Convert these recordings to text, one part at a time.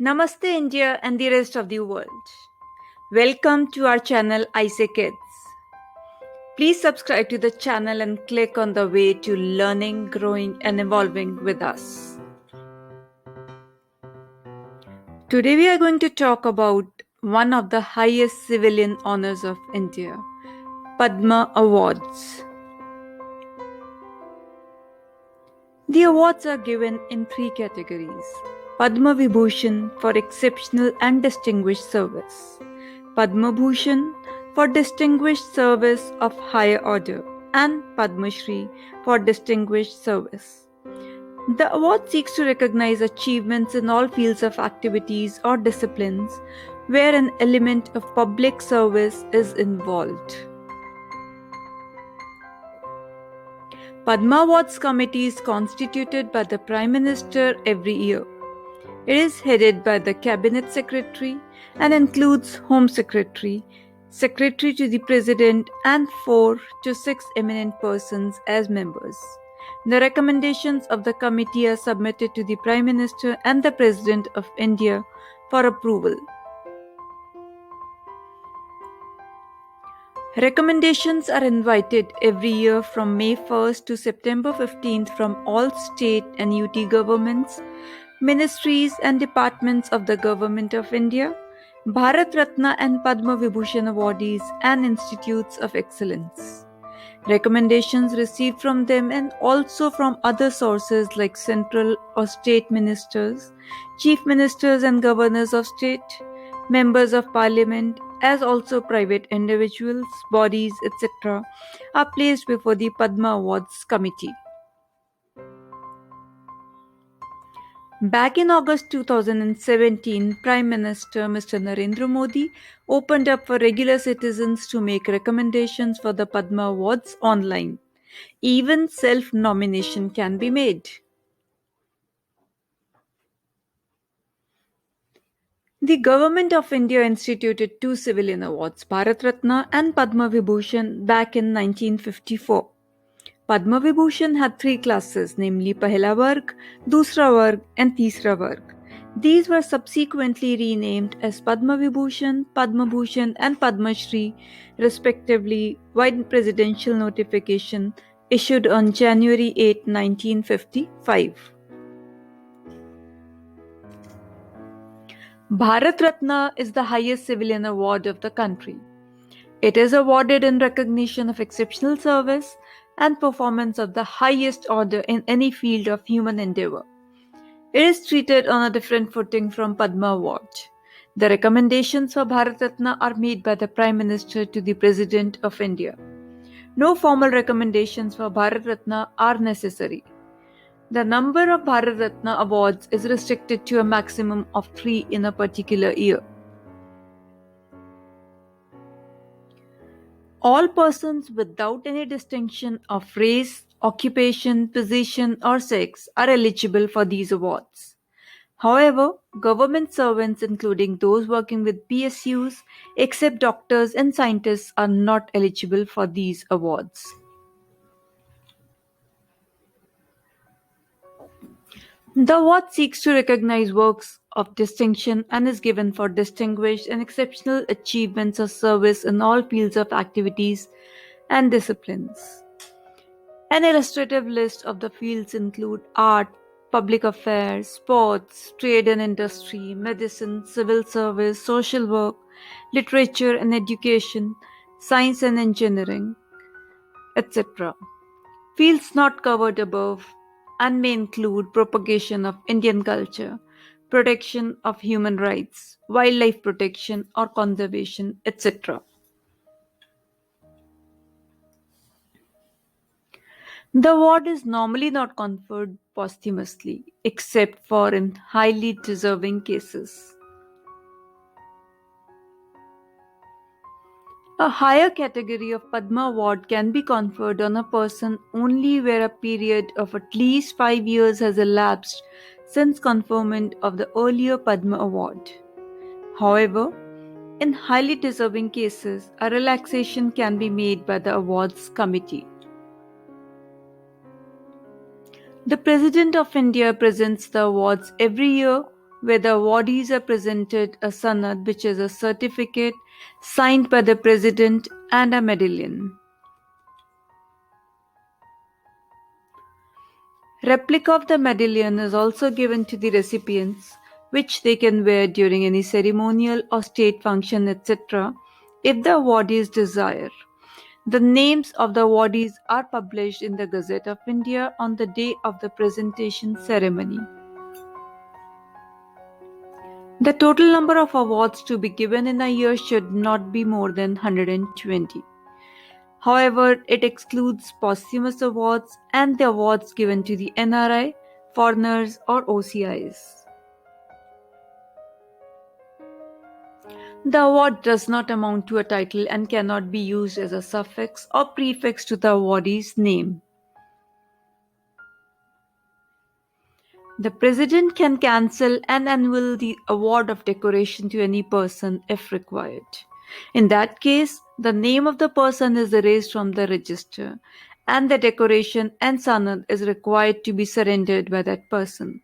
Namaste, India, and the rest of the world. Welcome to our channel, ISA Kids. Please subscribe to the channel and click on the way to learning, growing, and evolving with us. Today, we are going to talk about one of the highest civilian honors of India, Padma Awards. The awards are given in three categories: Padma Vibhushan for exceptional and distinguished service, Padma Bhushan for distinguished service of higher order, and Padma Shri for distinguished service. The award seeks to recognize achievements in all fields of activities or disciplines where an element of public service is involved. Padma Awards Committee is constituted by the Prime Minister every year. It is headed by the Cabinet Secretary and includes Home Secretary, Secretary to the President, and 4 to 6 eminent persons as members. The recommendations of the committee are submitted to the Prime Minister and the President of India for approval. Recommendations are invited every year from May 1st to September 15th from all state and UT governments, ministries and departments of the Government of India, Bharat Ratna and Padma Vibhushan awardees and institutes of excellence. Recommendations received from them and also from other sources like central or state ministers, chief ministers and governors of state, members of parliament, as also private individuals, bodies, etc., are placed before the Padma Awards Committee. Back in August 2017, Prime Minister Mr. Narendra Modi opened up for regular citizens to make recommendations for the Padma Awards online. Even self-nomination can be made. The Government of India instituted two civilian awards, Bharat Ratna and Padma Vibhushan, back in 1954. Padma Vibhushan had three classes, namely Pehla Varg, Dusra Varg, and Teesra Varg. These were subsequently renamed as Padma Vibhushan, Padma Bhushan, and Padma Shri, respectively, by presidential notification issued on January 8, 1955. Bharat Ratna is the highest civilian award of the country. It is awarded in recognition of exceptional service and performance of the highest order in any field of human endeavor. It is treated on a different footing from Padma Award. The recommendations for Bharat Ratna are made by the Prime Minister to the President of India. No formal recommendations for Bharat Ratna are necessary. The number of Bharat Ratna awards is restricted to a maximum of 3 in a particular year. All persons without any distinction of race, occupation, position, or sex are eligible for these awards. However, government servants, including those working with PSUs, except doctors and scientists, are not eligible for these awards. The award seeks to recognize works of distinction and is given for distinguished and exceptional achievements of service in all fields of activities and disciplines. An illustrative list of the fields include art, public affairs, sports, trade and industry, medicine, civil service, social work, literature and education, science and engineering, etc. Fields not covered above and may include propagation of Indian culture, protection of human rights, wildlife protection or conservation, etc. The award is normally not conferred posthumously, except for in highly deserving cases. A higher category of Padma Award can be conferred on a person only where a period of at least 5 years has elapsed since conferment of the earlier Padma Award. However, in highly deserving cases, a relaxation can be made by the awards committee. The President of India presents the awards every year where the awardees are presented a sanad, which is a certificate signed by the president, and a medallion. Replica of the medallion is also given to the recipients, which they can wear during any ceremonial or state function, etc., if the awardees desire. The names of the awardees are published in the Gazette of India on the day of the presentation ceremony. The total number of awards to be given in a year should not be more than 120. However, it excludes posthumous awards and the awards given to the NRI, foreigners, or OCIs. The award does not amount to a title and cannot be used as a suffix or prefix to the awardee's name. The president can cancel and annul the award of decoration to any person if required. In that case, the name of the person is erased from the register and the decoration and sanad is required to be surrendered by that person.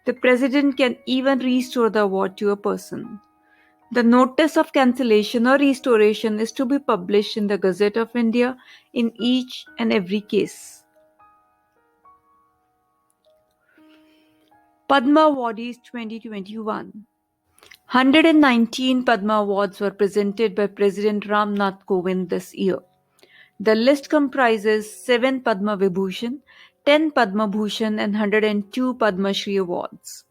The president can even restore the award to a person. The notice of cancellation or restoration is to be published in the Gazette of India in each and every case. Padma Awardees 2021. 119 Padma Awards were presented by President Ram Nath Kovind this year. The list comprises 7 Padma Vibhushan, 10 Padma Bhushan, and 102 Padma Shri awards.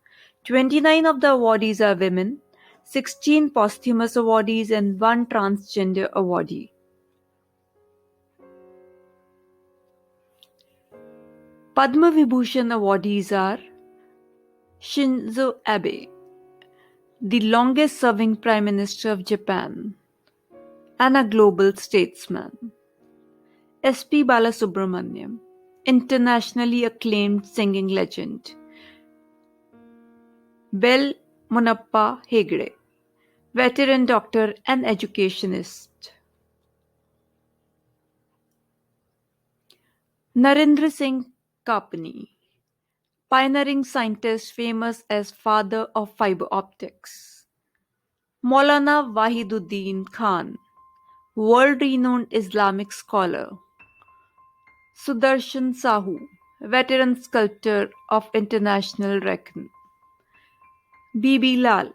29 of the awardees are women, 16 posthumous awardees, and 1 transgender awardee. Padma Vibhushan awardees are Shinzo Abe, the longest serving Prime Minister of Japan, and a global statesman. S.P. Balasubramaniam, internationally acclaimed singing legend. Bel Munappa Hegde, veteran doctor and educationist. Narendra Singh Kapani, pioneering scientist famous as father of fiber optics. Maulana Wahiduddin Khan, world-renowned Islamic scholar. Sudarshan Sahu, veteran sculptor of international reckon. B.B. Lal,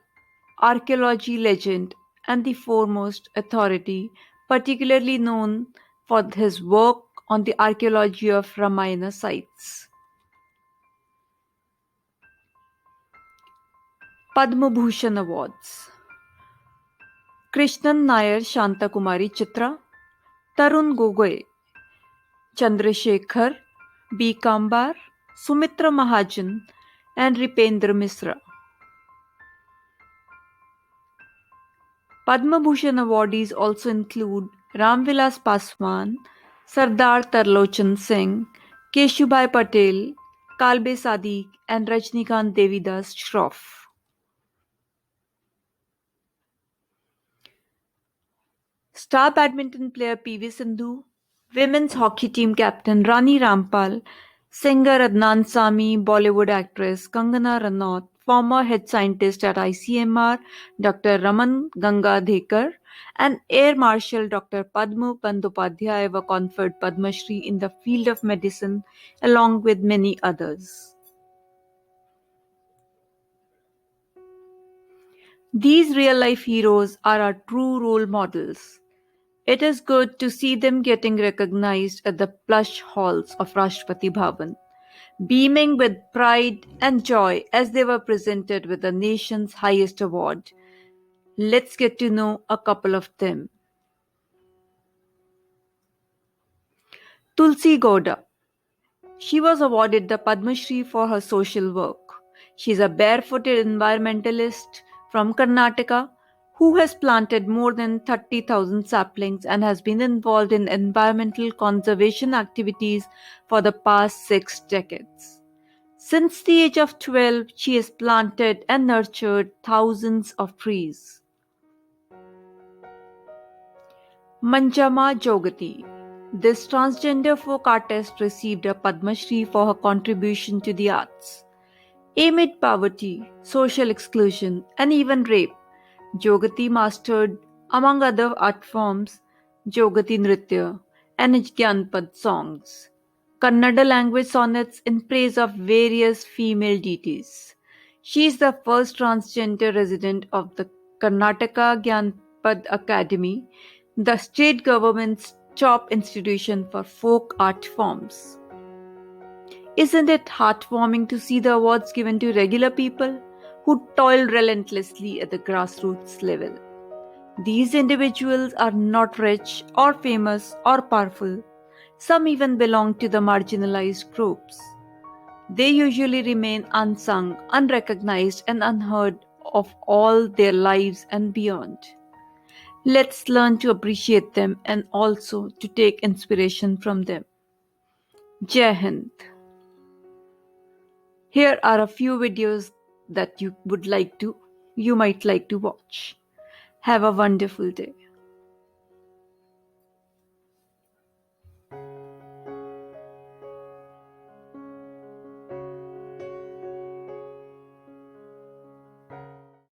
archaeology legend and the foremost authority, particularly known for his work on the archaeology of Ramayana sites. Padma Bhushan Awards. Krishnan Nair Shantakumari Chitra, Tarun Gogoi, Chandrasekhar, B. Kambar, Sumitra Mahajan, and Ripendra Misra. Padma Bhushan awardees also include Ramvilas Paswan, Sardar Tarlochan Singh, Keshubhai Patel, Kalbe Sadiq, and Rajnikant Devidas Shroff. Star badminton player P.V. Sindhu, women's hockey team captain Rani Rampal, singer Adnan Sami, Bollywood actress Kangana Ranaut, former head scientist at ICMR Dr. Raman Gangadhekar, and Air Marshal Dr. Padma Bandyopadhyay were conferred Padma Shri in the field of medicine along with many others. These real-life heroes are our true role models. It is good to see them getting recognized at the plush halls of Rashtrapati Bhavan, beaming with pride and joy as they were presented with the nation's highest award. Let's get to know a couple of them. Tulsi Gowda. She was awarded the Padma Shri for her social work. She is a barefooted environmentalist from Karnataka who has planted more than 30,000 saplings and has been involved in environmental conservation activities for the past 6 decades. Since the age of 12, she has planted and nurtured thousands of trees. Manjama Jogati. This transgender folk artist received a Padma Shri for her contribution to the arts. Amid poverty, social exclusion, and even rape, Jogati mastered, among other art forms, Jogati Nritya and Jnanpad songs, Kannada language sonnets in praise of various female deities. She is the first transgender resident of the Karnataka Jnanpad Academy, the state government's top institution for folk art forms. Isn't it heartwarming to see the awards given to regular people who toil relentlessly at the grassroots level? These individuals are not rich or famous or powerful. Some even belong to the marginalized groups. They usually remain unsung, unrecognized, and unheard of all their lives and beyond. Let's learn to appreciate them and also to take inspiration from them. Jai Hind. Here are a few videos that you might like to watch. Have a wonderful day.